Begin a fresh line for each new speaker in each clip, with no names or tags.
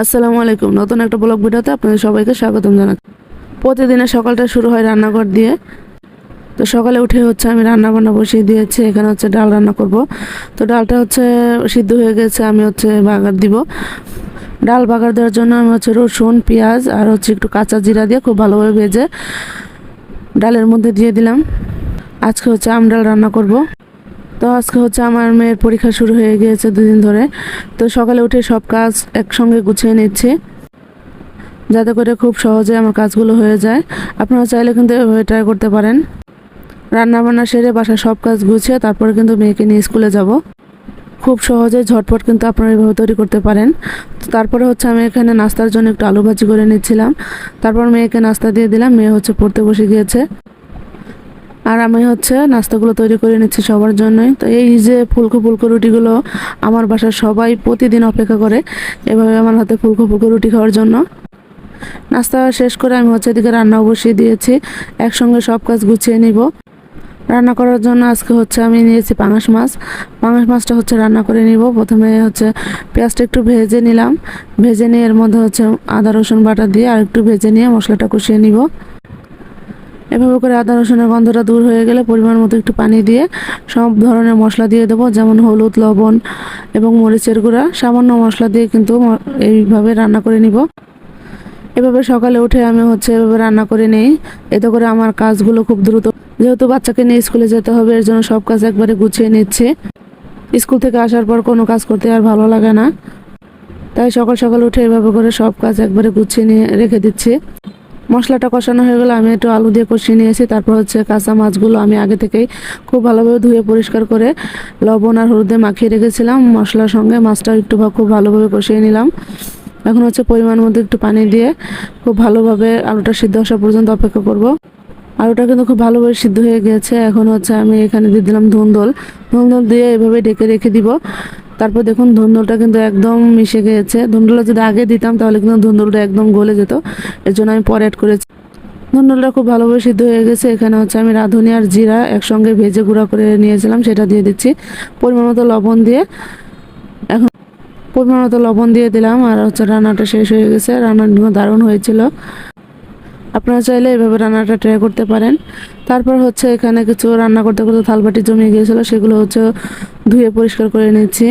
আসসালামু আলাইকুম। নতুন একটা ব্লগ ভিডিওতে আপনাদের সবাইকে স্বাগতম জানাচ্ছি। প্রতিদিনের সকালটা শুরু হয় রান্নাঘর দিয়ে। তো সকালে উঠে হচ্ছে আমি রান্না বান্না বসিয়ে দিয়েছি। এখানে হচ্ছে ডাল রান্না করব। তো ডালটা হচ্ছে সিদ্ধ হয়ে গেছে, আমি হচ্ছে বাগার দিব। ডাল বাগার দেওয়ার জন্য আমি হচ্ছে রসুন, পেঁয়াজ আর হচ্ছে একটু কাঁচা জিরা দিয়ে খুব ভালোভাবে ভেজে ডালের মধ্যে দিয়ে দিলাম। আজকে হচ্ছে আমডাল রান্না করব। তো আজকে হচ্ছে আমার মেয়ের পরীক্ষা শুরু হয়ে গিয়েছে 2 দিন ধরে। তো সকালে উঠে সব কাজ একসঙ্গে গুছিয়ে নিচ্ছি, যাতে করে খুব সহজে আমার কাজগুলো হয়ে যায়। আপনারা চাইলে কিন্তু এভাবে ট্রাই করতে পারেন। রান্না বান্না সেরে বাসার সব কাজ গুছিয়ে তারপরে কিন্তু মেয়েকে নিয়ে স্কুলে যাব। খুব সহজে ঝটপট কিন্তু আপনারা এভাবে তৈরি করতে পারেন। তো তারপরে হচ্ছে আমি এখানে নাস্তার জন্য একটু আলু ভাজি করে নিচ্ছিলাম। তারপর মেয়েকে নাস্তা দিয়ে দিলাম। মেয়ে হচ্ছে পড়তে বসে গিয়েছে, আর আমি হচ্ছে নাস্তাগুলো তৈরি করে নিচ্ছি সবার জন্যই। তো এই যে ফুলকো ফুলকো রুটিগুলো আমার বাসার সবাই প্রতিদিন অপেক্ষা করে এভাবে আমার হাতে ফুলকো ফুলকো রুটি খাওয়ার জন্য। নাস্তা শেষ করে আমি হচ্ছে এদিকে রান্নাও বসিয়ে দিয়েছি। একসঙ্গে সব কাজ গুছিয়ে নিব। রান্না করার জন্য আজকে হচ্ছে আমি নিয়েছি পাঙাশ মাছ। পাঙাশ মাছটা হচ্ছে রান্না করে নিব। প্রথমে হচ্ছে পেঁয়াজটা একটু ভেজে নিলাম। ভেজে নিয়ে এর মধ্যে হচ্ছে আদা রসুন বাটা দিয়ে আর একটু ভেজে নিয়ে মশলাটা কষিয়ে নিব। এভাবে করে আদা রসুনের গন্ধটা দূর হয়ে গেলে পরিমাণ মতো একটু পানি দিয়ে সব ধরনের মশলা দিয়ে দেবো, যেমন হলুদ, লবণ এবং মরিচের গুঁড়া। সামান্য মশলা দিয়ে কিন্তু এইভাবে রান্না করে নিব। এভাবে সকালে উঠে আমি হচ্ছে এভাবে রান্না করে নেই। এতে করে আমার কাজগুলো খুব দ্রুত, যেহেতু বাচ্চাকে নিয়ে স্কুলে যেতে হবে, এর জন্য সব কাজ একবারে গুছিয়ে নিচ্ছে। স্কুল থেকে আসার পর কোনো কাজ করতে আর ভালো লাগে না, তাই সকাল সকাল উঠে এভাবে করে সব কাজ একবারে গুছিয়ে নিয়ে রেখে দিচ্ছি। মশলাটা কষানো হয়ে গেলে আমি একটু আলু দিয়ে কষিয়ে নিয়েছি। তারপর হচ্ছে কাঁচা মাছগুলো আমি আগে থেকেই খুব ভালোভাবে ধুয়ে পরিষ্কার করে লবণ আর হলুদে মাখিয়ে রেখেছিলাম। মশলার সঙ্গে মাছটা একটু খুব ভালোভাবে কষিয়ে নিলাম। এখন হচ্ছে পরিমাণ মতো একটু পানি দিয়ে খুব ভালোভাবে আলুটা সিদ্ধ আসা পর্যন্ত অপেক্ষা করব। আলুটা কিন্তু খুব ভালোভাবে সিদ্ধ হয়ে গেছে। এখন হচ্ছে আমি এখানে দিয়ে দিলাম ধুন্দল। ধুন্দল দিয়ে এভাবে ঢেকে রেখে দিব। তারপর দেখুন ধুন্দলটা কিন্তু একদম মিশে গিয়েছে। ধুন্দলটা যদি আগে দিতাম তাহলে কিন্তু ধুন্দলটা একদম গলে যেত, এর জন্য আমি পরে অ্যাড করেছি। ধুন্দলটা খুব ভালোভাবে সিদ্ধ হয়ে গেছে। এখানে হচ্ছে আমি রাঁধুনি আর জিরা একসঙ্গে ভেজে গুঁড়া করে নিয়েছিলাম, সেটা দিয়ে দিচ্ছি। পরিমাণ মতো লবণ দিয়ে এখন পরিমাণ মতো লবণ দিয়ে দিলাম। আর হচ্ছে রান্নাটা শেষ হয়ে গেছে। রান্নাটা দারুণ হয়েছিল। আপনারা চাইলে এভাবে রান্নাটা ট্রাই করতে পারেন। তারপর হচ্ছে এখানে কিছু রান্না করতে করতে থালবাটি জমে গিয়েছিলো, সেগুলো হচ্ছে ধুয়ে পরিষ্কার করে নিচ্ছি।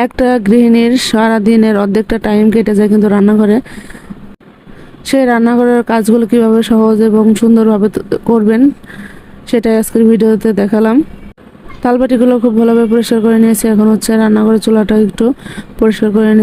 একটা গৃহিণীর সারাদিনের অর্ধেকটা টাইম কেটে যায় কিন্তু রান্নাঘরে। সেই রান্নাঘরের কাজগুলো কিভাবে সহজ এবং সুন্দরভাবে করবেন সেটাই আজকের ভিডিওতে দেখালাম। থালবাটিগুলো খুব ভালোভাবে পরিষ্কার করে নিয়েছি। এখন হচ্ছে রান্নাঘরের চুলাটা একটু পরিষ্কার করে নিচ্ছি।